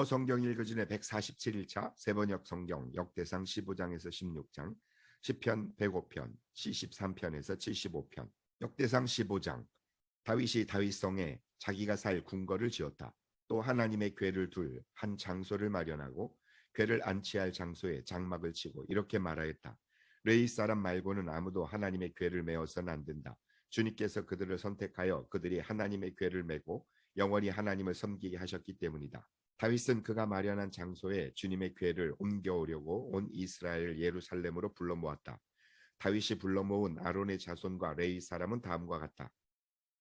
성경 읽어진의 147일차 세번역 성경 역대상 15장에서 16장, 시편 105편, 73편에서 75편. 역대상 15장. 다윗이 다윗성에 자기가 살 궁궐을 지었다. 또 하나님의 궤를 둘 한 장소를 마련하고 궤를 안치할 장소에 장막을 치고 이렇게 말하였다. 레위 사람 말고는 아무도 하나님의 궤를 메어서는 안 된다. 주님께서 그들을 선택하여 그들이 하나님의 궤를 메고 영원히 하나님을 섬기게 하셨기 때문이다. 다윗은 그가 마련한 장소에 주님의 궤를 옮겨오려고 온 이스라엘 예루살렘으로 불러 모았다. 다윗이 불러 모은 아론의 자손과 레위 사람은 다음과 같다.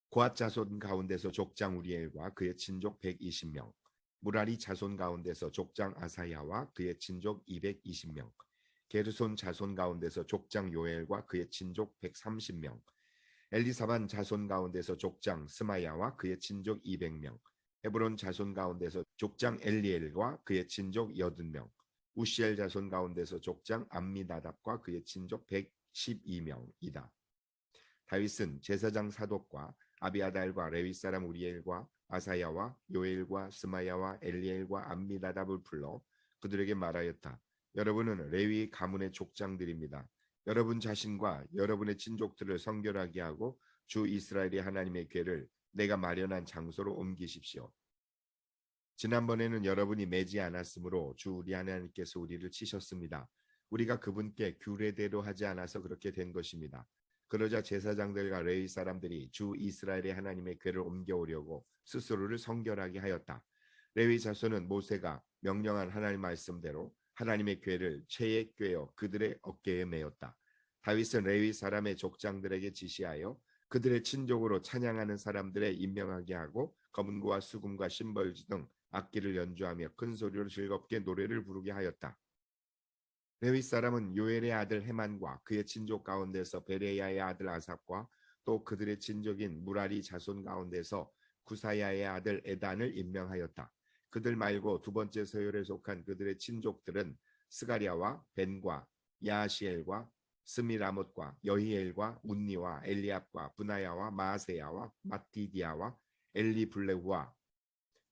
고앗 자손 가운데서 족장 우리엘과 그의 친족 120명, 무라리 자손 가운데서 족장 아사야와 그의 친족 220명, 게르손 자손 가운데서 족장 요엘과 그의 친족 130명, 엘리사반 자손 가운데서 족장 스마야와 그의 친족 200명, 헤브론 자손 가운데서 족장 엘리엘과 그의 친족 80명, 우시엘 자손 가운데서 족장 암미나답과 그의 친족 112명이다. 다윗은 제사장 사독과 아비아달과 레위 사람 우리엘과 아사야와 요엘과 스마야와 엘리엘과 암미나답을 불러 그들에게 말하였다. 여러분은 레위 가문의 족장들입니다. 여러분 자신과 여러분의 친족들을 성결하게 하고 주 이스라엘의 하나님의 궤를 내가 마련한 장소로 옮기십시오. 지난번에는 여러분이 매지 않았으므로 주 우리 하나님께서 우리를 치셨습니다. 우리가 그분께 규례대로 하지 않아서 그렇게 된 것입니다. 그러자 제사장들과 레위 사람들이 주 이스라엘의 하나님의 궤를 옮겨오려고 스스로를 성결하게 하였다. 레위 자손은 모세가 명령한 하나님 말씀대로 하나님의 궤를 채에 꿰어 그들의 어깨에 메었다. 다윗은 레위 사람의 족장들에게 지시하여 그들의 친족으로 찬양하는 사람들에 임명하게 하고 검은고와 수금과 심벌지 등 악기를 연주하며 큰 소리로 즐겁게 노래를 부르게 하였다. 레위 사람은 요엘의 아들 헤만과 그의 친족 가운데서 베레야의 아들 아삽과 또 그들의 친족인 무라리 자손 가운데서 구사야의 아들 에단을 임명하였다. 그들 말고 두 번째 서열에 속한 그들의 친족들은 스가랴와 벤과 야시엘과 스미라못과 여히엘과 운니와 엘리압과 브나야와 마세야와 마티디아와 엘리블레후와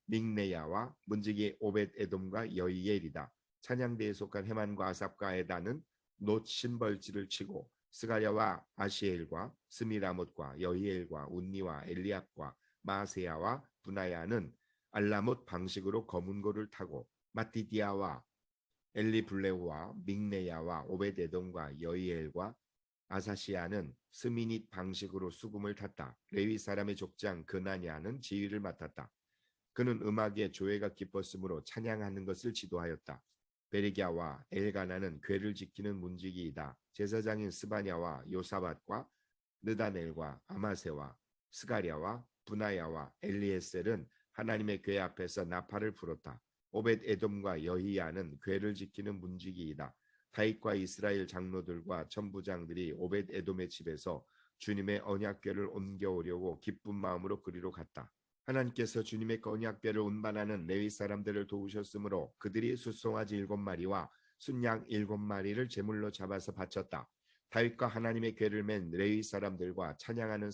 믹네야와 문지기 오벳 에돔과 여히엘이다. 찬양대에 속한 헤만과 아삽과 에단은 놋 신벌지를 치고 스가랴와 아시엘과 스미라못과 여히엘과 운니와 엘리압과 마세야와 브나야는 알라못 방식으로 검은고를 타고 마티디아와 엘리블레후와 믹네야와 오벳에돔과 여히엘과 아사시아는 스미닛 방식으로 수금을 탔다. 레위 사람의 족장 그나냐는 지휘를 맡았다. 그는 음악에 조회가 깊었으므로 찬양하는 것을 지도하였다. 베리갸와 엘가나는 궤를 지키는 문지기이다. 제사장인 스바냐와 요사밧과 느다넬과 아마세와 스가랴와 브나야와 엘리에셀은 하나님의 궤 앞에서 나팔을 불었다. 오벳 에돔과 여히야는 궤를 지키는 문지기이다. 다윗과 이스라엘 장로들과 천부장들이 오벳 에돔의 집에서 주님의 언약궤를 옮겨오려고 기쁜 마음으로 그리로 갔다. 하나님께서 주님의 언약궤를 운반하는 레위 사람들을 도우셨으므로 그들이 숫송아지 7마리와 순양 7마리를 제물로 잡아서 바쳤다. 다윗과 하나님의 궤를 맨 레위 사람들과 찬양하는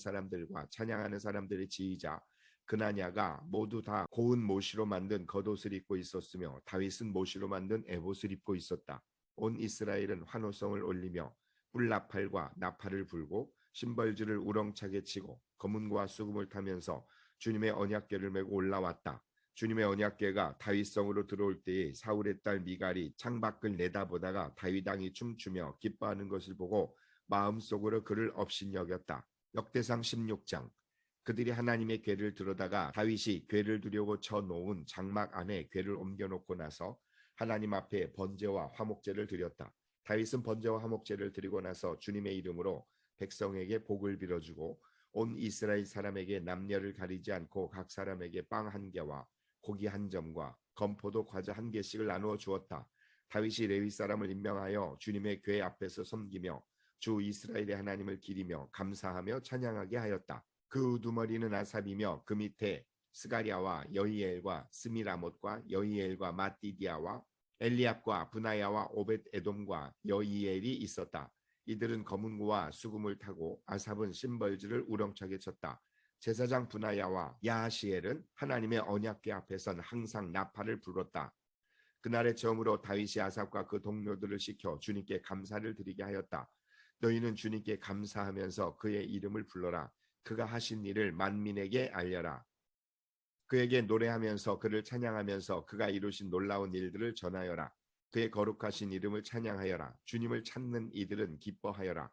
사람들의 지휘자 그나냐가 모두 다 고운 모시로 만든 겉옷을 입고 있었으며 다윗은 모시로 만든 에봇을 입고 있었다. 온 이스라엘은 환호성을 올리며 뿔나팔과 나팔을 불고 심벌지를 우렁차게 치고 검은고와 수금을 타면서 주님의 언약궤를 메고 올라왔다. 주님의 언약궤가 다윗성으로 들어올 때에 사울의 딸 미갈이 창밖을 내다보다가 다윗 왕이 춤추며 기뻐하는 것을 보고 마음속으로 그를 업신여겼다. 역대상 16장. 그들이 하나님의 궤를 들어다가 다윗이 궤를 두려고 쳐놓은 장막 안에 궤를 옮겨놓고 나서 하나님 앞에 번제와 화목제를 드렸다. 다윗은 번제와 화목제를 드리고 나서 주님의 이름으로 백성에게 복을 빌어주고 온 이스라엘 사람에게 남녀를 가리지 않고 각 사람에게 빵 1개와 고기 1점과 건포도 과자 1개씩을 나누어 주었다. 다윗이 레위 사람을 임명하여 주님의 궤 앞에서 섬기며 주 이스라엘의 하나님을 기리며 감사하며 찬양하게 하였다. 그 우두머리는 아삽이며 그 밑에 스가랴와 여히엘과 스미라못과 여히엘과 마티디아와 엘리압과 브나야와 오벳 에돔과 여히엘이 있었다. 이들은 검은고와 수금을 타고 아삽은 심벌지를 우렁차게 쳤다. 제사장 분하야와 야하시엘은 하나님의 언약궤 앞에선 항상 나팔을 불었다. 그날의 처음으로 다윗이 아삽과 그 동료들을 시켜 주님께 감사를 드리게 하였다. 너희는 주님께 감사하면서 그의 이름을 불러라. 그가 하신 일을 만민에게 알려라. 그에게 노래하면서 그를 찬양하면서 그가 이루신 놀라운 일들을 전하여라. 그의 거룩하신 이름을 찬양하여라. 주님을 찾는 이들은 기뻐하여라.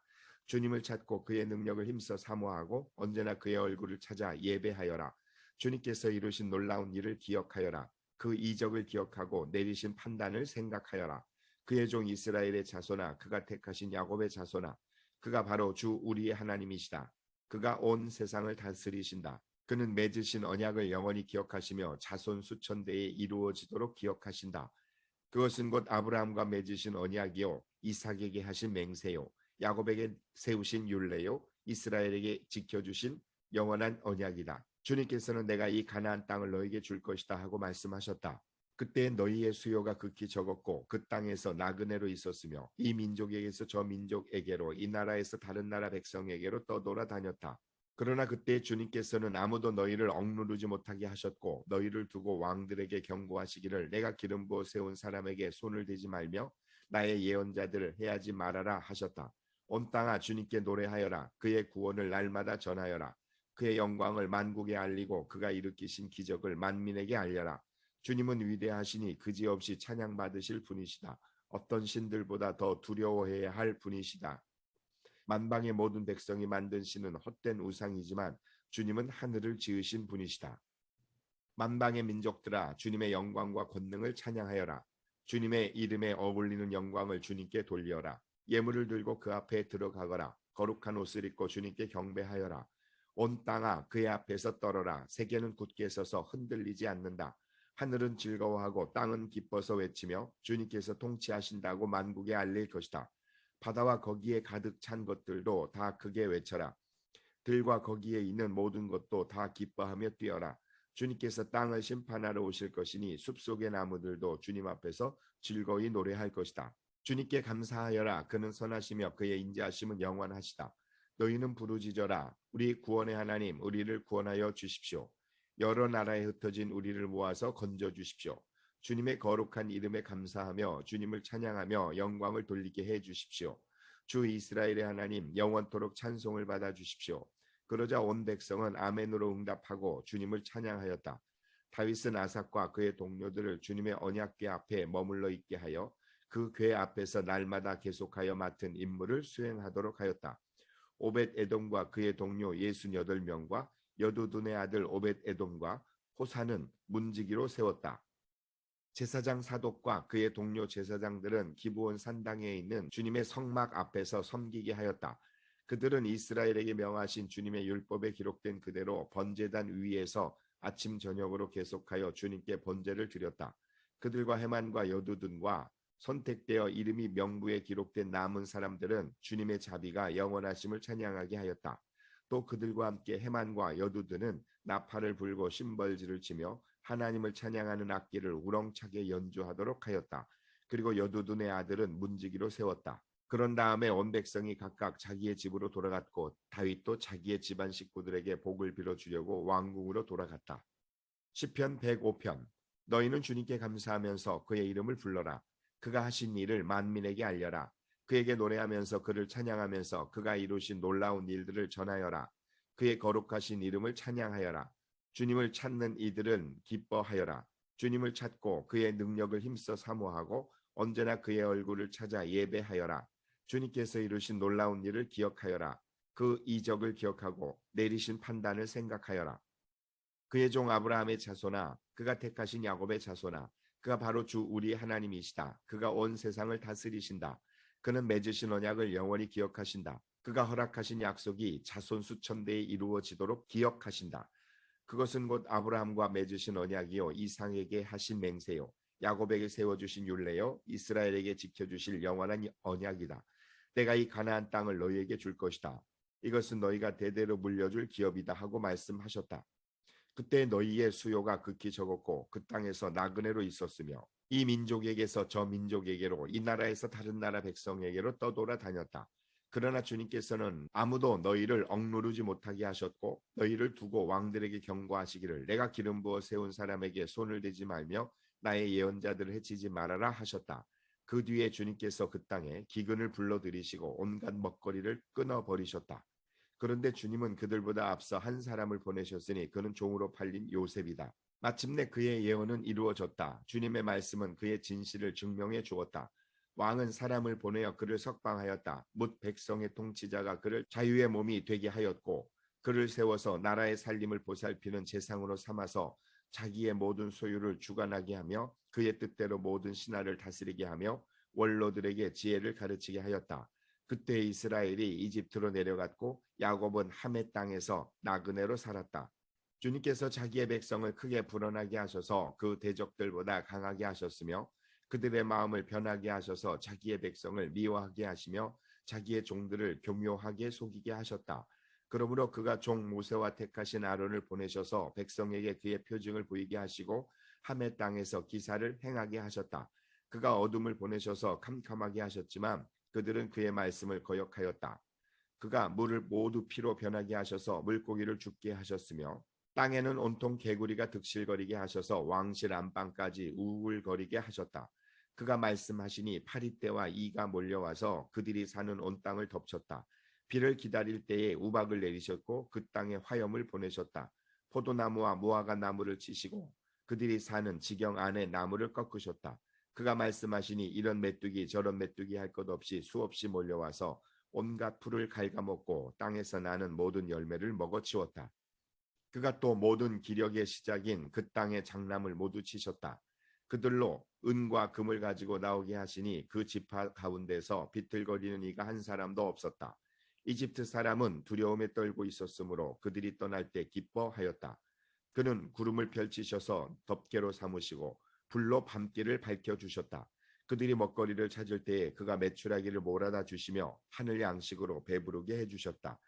주님을 찾고 그의 능력을 힘써 사모하고 언제나 그의 얼굴을 찾아 예배하여라. 주님께서 이루신 놀라운 일을 기억하여라. 그 이적을 기억하고 내리신 판단을 생각하여라. 그의 종 이스라엘의 자손아, 그가 택하신 야곱의 자손아, 그가 바로 주 우리의 하나님이시다. 그가 온 세상을 다스리신다. 그는 맺으신 언약을 영원히 기억하시며 자손 수천 대에 이루어지도록 기억하신다. 그것은 곧 아브라함과 맺으신 언약이요, 이삭에게 하신 맹세요, 야곱에게 세우신 율례요, 이스라엘에게 지켜주신 영원한 언약이다. 주님께서는 내가 이 가나안 땅을 너에게 줄 것이다 하고 말씀하셨다. 그때 너희의 수요가 극히 적었고 그 땅에서 나그네로 있었으며 이 민족에게서 저 민족에게로 이 나라에서 다른 나라 백성에게로 떠돌아다녔다. 그러나 그때 주님께서는 아무도 너희를 억누르지 못하게 하셨고 너희를 두고 왕들에게 경고하시기를 내가 기름 부어 세운 사람에게 손을 대지 말며 나의 예언자들을 해하지 말아라 하셨다. 온 땅아 주님께 노래하여라. 그의 구원을 날마다 전하여라. 그의 영광을 만국에 알리고 그가 일으키신 기적을 만민에게 알려라. 주님은 위대하시니 그지없이 찬양받으실 분이시다. 어떤 신들보다 더 두려워해야 할 분이시다. 만방의 모든 백성이 만든 신은 헛된 우상이지만 주님은 하늘을 지으신 분이시다. 만방의 민족들아 주님의 영광과 권능을 찬양하여라. 주님의 이름에 어울리는 영광을 주님께 돌려라. 예물을 들고 그 앞에 들어가거라. 거룩한 옷을 입고 주님께 경배하여라. 온 땅아 그의 앞에서 떨어라. 세계는 굳게 서서 흔들리지 않는다. 하늘은 즐거워하고 땅은 기뻐서 외치며 주님께서 통치하신다고 만국에 알릴 것이다. 바다와 거기에 가득 찬 것들도 다 크게 외쳐라. 들과 거기에 있는 모든 것도 다 기뻐하며 뛰어라. 주님께서 땅을 심판하러 오실 것이니 숲속의 나무들도 주님 앞에서 즐거이 노래할 것이다. 주님께 감사하여라. 그는 선하시며 그의 인자하심은 영원하시다. 너희는 부르짖어라. 우리 구원의 하나님, 우리를 구원하여 주십시오. 여러 나라에 흩어진 우리를 모아서 건져 주십시오. 주님의 거룩한 이름에 감사하며 주님을 찬양하며 영광을 돌리게 해 주십시오. 주 이스라엘의 하나님, 영원토록 찬송을 받아 주십시오. 그러자 온 백성은 아멘으로 응답하고 주님을 찬양하였다. 다윗은 아삭과 그의 동료들을 주님의 언약궤 앞에 머물러 있게 하여 그 궤 앞에서 날마다 계속하여 맡은 임무를 수행하도록 하였다. 오벳 에돔과 그의 동료 68명과 여두둔의 아들 오벳 에돔과 호사는 문지기로 세웠다. 제사장 사독과 그의 동료 제사장들은 기브온 산당에 있는 주님의 성막 앞에서 섬기게 하였다. 그들은 이스라엘에게 명하신 주님의 율법에 기록된 그대로 번제단 위에서 아침 저녁으로 계속하여 주님께 번제를 드렸다. 그들과 헤만과 여두둔과 선택되어 이름이 명부에 기록된 남은 사람들은 주님의 자비가 영원하심을 찬양하게 하였다. 또 그들과 함께 헤만과 여두둔은 나팔을 불고 심벌지를 치며 하나님을 찬양하는 악기를 우렁차게 연주하도록 하였다. 그리고 여두둔의 아들은 문지기로 세웠다. 그런 다음에 온 백성이 각각 자기의 집으로 돌아갔고 다윗도 자기의 집안 식구들에게 복을 빌어주려고 왕궁으로 돌아갔다. 시편 105편. 너희는 주님께 감사하면서 그의 이름을 불러라. 그가 하신 일을 만민에게 알려라. 그에게 노래하면서 그를 찬양하면서 그가 이루신 놀라운 일들을 전하여라. 그의 거룩하신 이름을 찬양하여라. 주님을 찾는 이들은 기뻐하여라. 주님을 찾고 그의 능력을 힘써 사모하고 언제나 그의 얼굴을 찾아 예배하여라. 주님께서 이루신 놀라운 일을 기억하여라. 그 이적을 기억하고 내리신 판단을 생각하여라. 그의 종 아브라함의 자손아, 그가 택하신 야곱의 자손아, 그가 바로 주 우리 하나님이시다. 그가 온 세상을 다스리신다. 그는 맺으신 언약을 영원히 기억하신다. 그가 허락하신 약속이 자손 수천 대에 이루어지도록 기억하신다. 그것은 곧 아브라함과 맺으신 언약이요, 이삭에게 하신 맹세요, 야곱에게 세워주신 율례요, 이스라엘에게 지켜주실 영원한 언약이다. 내가 이 가나안 땅을 너희에게 줄 것이다. 이것은 너희가 대대로 물려줄 기업이다 하고 말씀하셨다. 그때 너희의 수요가 극히 적었고 그 땅에서 나그네로 있었으며 이 민족에게서 저 민족에게로 이 나라에서 다른 나라 백성에게로 떠돌아다녔다. 그러나 주님께서는 아무도 너희를 억누르지 못하게 하셨고 너희를 두고 왕들에게 경고하시기를 내가 기름 부어 세운 사람에게 손을 대지 말며 나의 예언자들을 해치지 말아라 하셨다. 그 뒤에 주님께서 그 땅에 기근을 불러들이시고 온갖 먹거리를 끊어버리셨다. 그런데 주님은 그들보다 앞서 한 사람을 보내셨으니 그는 종으로 팔린 요셉이다. 마침내 그의 예언은 이루어졌다. 주님의 말씀은 그의 진실을 증명해 주었다. 왕은 사람을 보내어 그를 석방하였다. 뭇 백성의 통치자가 그를 자유의 몸이 되게 하였고 그를 세워서 나라의 살림을 보살피는 재상으로 삼아서 자기의 모든 소유를 주관하게 하며 그의 뜻대로 모든 신하를 다스리게 하며 원로들에게 지혜를 가르치게 하였다. 그때 이스라엘이 이집트로 내려갔고 야곱은 함의 땅에서 나그네로 살았다. 주님께서 자기의 백성을 크게 불어나게 하셔서 그 대적들보다 강하게 하셨으며 그들의 마음을 변하게 하셔서 자기의 백성을 미워하게 하시며 자기의 종들을 교묘하게 속이게 하셨다. 그러므로 그가 종 모세와 택하신 아론을 보내셔서 백성에게 그의 표징을 보이게 하시고 함의 땅에서 기사를 행하게 하셨다. 그가 어둠을 보내셔서 캄캄하게 하셨지만 그들은 그의 말씀을 거역하였다. 그가 물을 모두 피로 변하게 하셔서 물고기를 죽게 하셨으며 땅에는 온통 개구리가 득실거리게 하셔서 왕실 안방까지 우울거리게 하셨다. 그가 말씀하시니 파리떼와 이가 몰려와서 그들이 사는 온 땅을 덮쳤다. 비를 기다릴 때에 우박을 내리셨고 그 땅에 화염을 보내셨다. 포도나무와 무화과 나무를 치시고 그들이 사는 지경 안에 나무를 꺾으셨다. 그가 말씀하시니 이런 메뚜기 저런 메뚜기 할 것 없이 수없이 몰려와서 온갖 풀을 갉아먹고 땅에서 나는 모든 열매를 먹어치웠다. 그가 또 모든 기력의 시작인 그 땅의 장남을 모두 치셨다. 그들로 은과 금을 가지고 나오게 하시니 그 지파 가운데서 비틀거리는 이가 한 사람도 없었다. 이집트 사람은 두려움에 떨고 있었으므로 그들이 떠날 때 기뻐하였다. 그는 구름을 펼치셔서 덮개로 삼으시고 불로 밤길을 밝혀주셨다. 그들이 먹거리를 찾을 때에 그가 메추라기를 몰아다 주시며 하늘 양식으로 배부르게 해주셨다.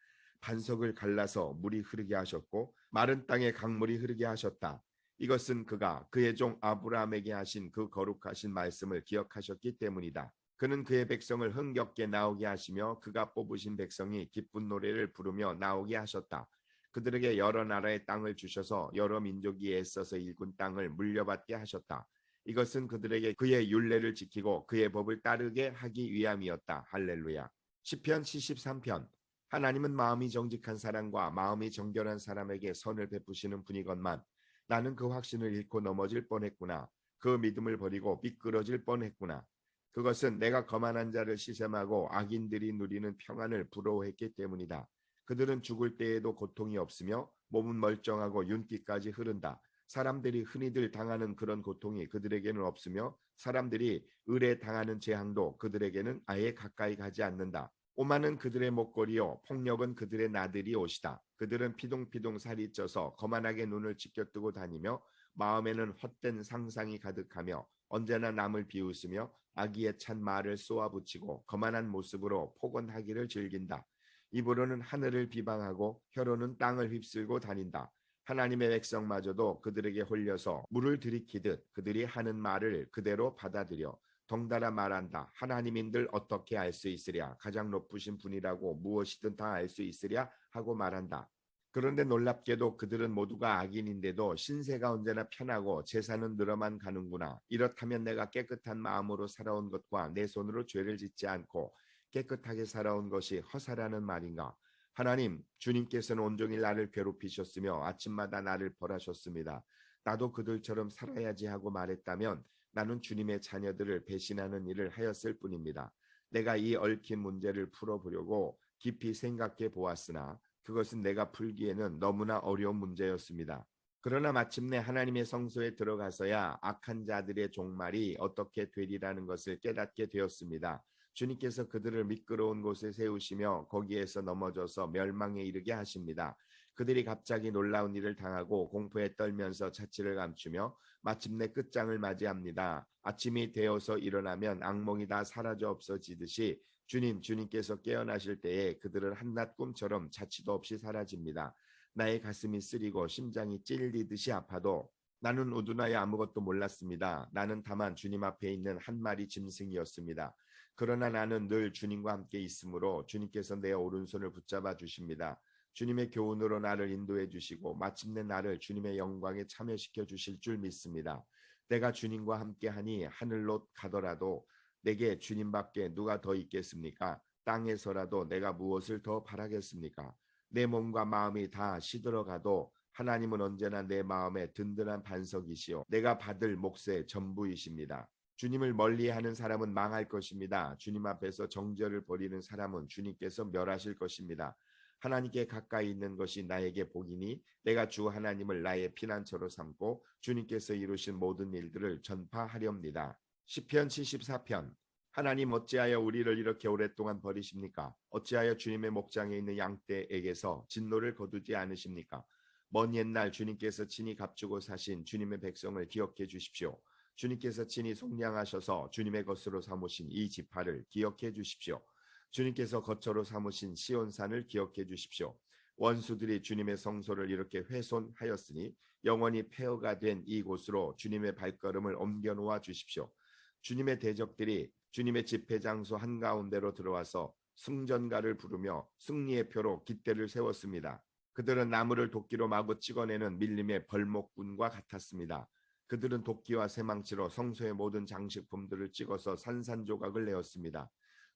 반석을 갈라서 물이 흐르게 하셨고 마른 땅에 강물이 흐르게 하셨다. 이것은 그가 그의 종 아브라함에게 하신 그 거룩하신 말씀을 기억하셨기 때문이다. 그는 그의 백성을 흥겹게 나오게 하시며 그가 뽑으신 백성이 기쁜 노래를 부르며 나오게 하셨다. 그들에게 여러 나라의 땅을 주셔서 여러 민족이 애써서 일군 땅을 물려받게 하셨다. 이것은 그들에게 그의 율례를 지키고 그의 법을 따르게 하기 위함이었다. 할렐루야. 시편 73편. 하나님은 마음이 정직한 사람과 마음이 정결한 사람에게 선을 베푸시는 분이건만 나는 그 확신을 잃고 넘어질 뻔했구나. 그 믿음을 버리고 미끄러질 뻔했구나. 그것은 내가 거만한 자를 시샘하고 악인들이 누리는 평안을 부러워했기 때문이다. 그들은 죽을 때에도 고통이 없으며 몸은 멀쩡하고 윤기까지 흐른다. 사람들이 흔히들 당하는 그런 고통이 그들에게는 없으며 사람들이 을에 당하는 재앙도 그들에게는 아예 가까이 가지 않는다. 오만은 그들의 목걸이요 폭력은 그들의 나들이 옷이다. 그들은 피동피동 살이 쪄서 거만하게 눈을 지켜뜨고 다니며 마음에는 헛된 상상이 가득하며 언제나 남을 비웃으며 악의에 찬 말을 쏘아붙이고 거만한 모습으로 폭언하기를 즐긴다. 입으로는 하늘을 비방하고 혀로는 땅을 휩쓸고 다닌다. 하나님의 백성마저도 그들에게 홀려서 물을 들이키듯 그들이 하는 말을 그대로 받아들여 덩달아 말한다. 하나님인들 어떻게 알 수 있으랴. 가장 높으신 분이라고 무엇이든 다 알 수 있으랴 하고 말한다. 그런데 놀랍게도 그들은 모두가 악인인데도 신세가 언제나 편하고 재산은 늘어만 가는구나. 이렇다면 내가 깨끗한 마음으로 살아온 것과 내 손으로 죄를 짓지 않고 깨끗하게 살아온 것이 허사라는 말인가. 하나님, 주님께서는 온종일 나를 괴롭히셨으며 아침마다 나를 벌하셨습니다. 나도 그들처럼 살아야지 하고 말했다면 나는 주님의 자녀들을 배신하는 일을 하였을 뿐입니다. 내가 이 얽힌 문제를 풀어보려고 깊이 생각해 보았으나 그것은 내가 풀기에는 너무나 어려운 문제였습니다. 그러나 마침내 하나님의 성소에 들어가서야 악한 자들의 종말이 어떻게 되리라는 것을 깨닫게 되었습니다. 주님께서 그들을 미끄러운 곳에 세우시며 거기에서 넘어져서 멸망에 이르게 하십니다. 그들이 갑자기 놀라운 일을 당하고 공포에 떨면서 자취를 감추며 마침내 끝장을 맞이합니다. 아침이 되어서 일어나면 악몽이 다 사라져 없어지듯이 주님께서 깨어나실 때에 그들은 한낮 꿈처럼 자취도 없이 사라집니다. 나의 가슴이 쓰리고 심장이 찔리듯이 아파도 나는 우둔하여 아무것도 몰랐습니다. 나는 다만 주님 앞에 있는 한 마리 짐승이었습니다. 그러나 나는 늘 주님과 함께 있으므로 주님께서 내 오른손을 붙잡아 주십니다. 주님의 교훈으로 나를 인도해 주시고 마침내 나를 주님의 영광에 참여시켜 주실 줄 믿습니다. 내가 주님과 함께하니 하늘로 가더라도 내게 주님밖에 누가 더 있겠습니까? 땅에서라도 내가 무엇을 더 바라겠습니까? 내 몸과 마음이 다 시들어가도 하나님은 언제나 내 마음에 든든한 반석이시요 내가 받을 몫의 전부이십니다. 주님을 멀리하는 사람은 망할 것입니다. 주님 앞에서 정죄를 벌이는 사람은 주님께서 멸하실 것입니다. 하나님께 가까이 있는 것이 나에게 복이니 내가 주 하나님을 나의 피난처로 삼고 주님께서 이루신 모든 일들을 전파하렵니다. 시편 74편. 하나님 어찌하여 우리를 이렇게 오랫동안 버리십니까? 어찌하여 주님의 목장에 있는 양떼에게서 진노를 거두지 않으십니까? 먼 옛날 주님께서 친히 값주고 사신 주님의 백성을 기억해 주십시오. 주님께서 친히 속량하셔서 주님의 것으로 삼으신 이 지파를 기억해 주십시오. 주님께서 거처로 삼으신 시온산을 기억해 주십시오. 원수들이 주님의 성소를 이렇게 훼손하였으니 영원히 폐허가 된 이곳으로 주님의 발걸음을 옮겨 놓아 주십시오. 주님의 대적들이 주님의 집회 장소 한가운데로 들어와서 승전가를 부르며 승리의 표로 깃대를 세웠습니다. 그들은 나무를 도끼로 마구 찍어내는 밀림의 벌목꾼과 같았습니다. 그들은 도끼와 쇠망치로 성소의 모든 장식품들을 찍어서 산산조각을 내었습니다.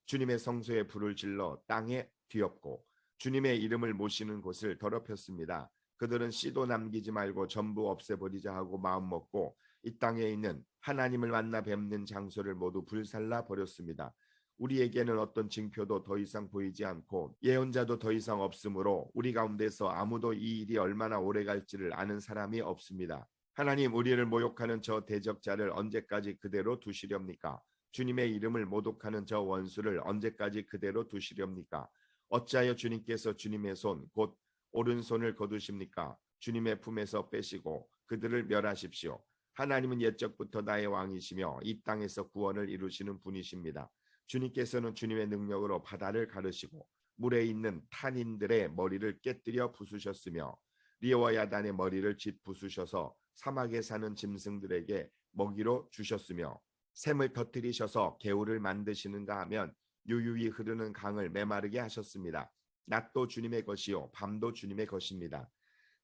주님의 성소에 불을 질러 땅에 뒤엎고 주님의 이름을 모시는 곳을 더럽혔습니다. 그들은 씨도 남기지 말고 전부 없애버리자 하고 마음먹고 이 땅에 있는 하나님을 만나 뵙는 장소를 모두 불살라 버렸습니다. 우리에게는 어떤 징표도 더 이상 보이지 않고 예언자도 더 이상 없으므로 우리 가운데서 아무도 이 일이 얼마나 오래 갈지를 아는 사람이 없습니다. 하나님, 우리를 모욕하는 저 대적자를 언제까지 그대로 두시렵니까? 주님의 이름을 모독하는 저 원수를 언제까지 그대로 두시렵니까? 어찌하여 주님께서 주님의 손, 곧 오른손을 거두십니까? 주님의 품에서 빼시고 그들을 멸하십시오. 하나님은 옛적부터 나의 왕이시며 이 땅에서 구원을 이루시는 분이십니다. 주님께서는 주님의 능력으로 바다를 가르시고 물에 있는 탄인들의 머리를 깨뜨려 부수셨으며 리오와야단의 머리를 짓 부수셔서 사막에 사는 짐승들에게 먹이로 주셨으며 샘을 터뜨리셔서 개울을 만드시는가 하면 유유히 흐르는 강을 메마르게 하셨습니다. 낮도 주님의 것이요 밤도 주님의 것입니다.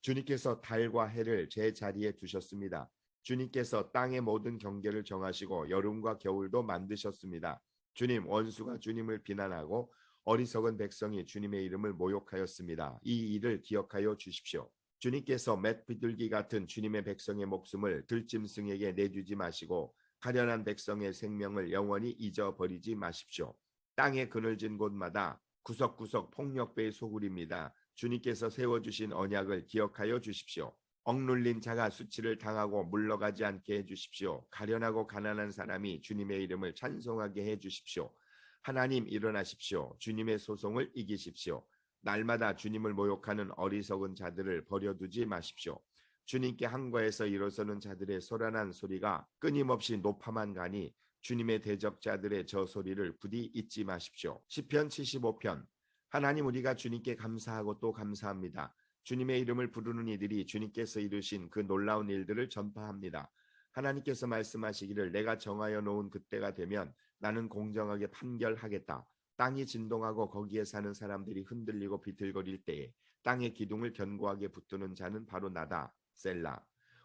주님께서 달과 해를 제 자리에 두셨습니다. 주님께서 땅의 모든 경계를 정하시고 여름과 겨울도 만드셨습니다. 주님, 원수가 주님을 비난하고 어리석은 백성이 주님의 이름을 모욕하였습니다. 이 일을 기억하여 주십시오. 주님께서 맷비둘기 같은 주님의 백성의 목숨을 들짐승에게 내주지 마시고 가련한 백성의 생명을 영원히 잊어버리지 마십시오. 땅의 그늘진 곳마다 구석구석 폭력배의 소굴입니다. 주님께서 세워주신 언약을 기억하여 주십시오. 억눌린 자가 수치를 당하고 물러가지 않게 해주십시오. 가련하고 가난한 사람이 주님의 이름을 찬송하게 해주십시오. 하나님, 일어나십시오. 주님의 소송을 이기십시오. 날마다 주님을 모욕하는 어리석은 자들을 버려두지 마십시오. 주님께 항거해서 일어서는 자들의 소란한 소리가 끊임없이 높아만 가니 주님의 대적자들의 저 소리를 부디 잊지 마십시오. 시편 75편. 하나님, 우리가 주님께 감사하고 또 감사합니다. 주님의 이름을 부르는 이들이 주님께서 이루신 그 놀라운 일들을 전파합니다. 하나님께서 말씀하시기를 내가 정하여 놓은 그때가 되면 나는 공정하게 판결하겠다. 땅이 진동하고 거기에 사는 사람들이 흔들리고 비틀거릴 때에 땅의 기둥을 견고하게 붙드는 자는 바로 나다. 셀라.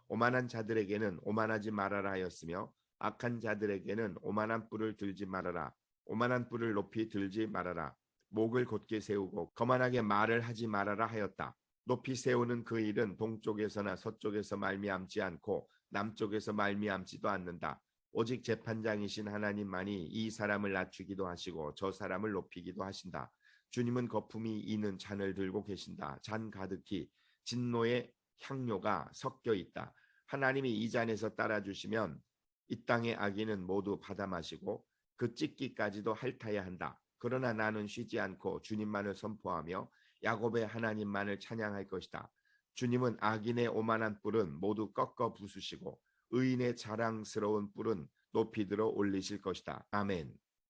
오만한 자들에게는 오만하지 말아라 하였으며 악한 자들에게는 오만한 뿔을 들지 말아라. 오만한 뿔을 높이 들지 말아라. 목을 곧게 세우고 거만하게 말을 하지 말아라 하였다. 높이 세우는 그 일은 동쪽에서나 서쪽에서 말미암지 않고 남쪽에서 말미암지도 않는다. 오직 재판장이신 하나님만이 이 사람을 낮추기도 하시고 저 사람을 높이기도 하신다. 주님은 거품이 이는 잔을 들고 계신다. 잔 가득히 진노의 향료가 섞여 있다. 하나님이 이 잔에서 따라주시면 이 땅의 악인은 모두 받아 마시고 그 찢기까지도 핥아야 한다. 그러나 나는 쉬지 않고 주님만을 선포하며 야곱의 하나님만을 찬양할 것이다. 주님은 악인의 오만한 뿔은 모두 꺾어 부수시고 의인의 자랑스러운 뿔은 높이 들어 올리실 것이다. 아멘.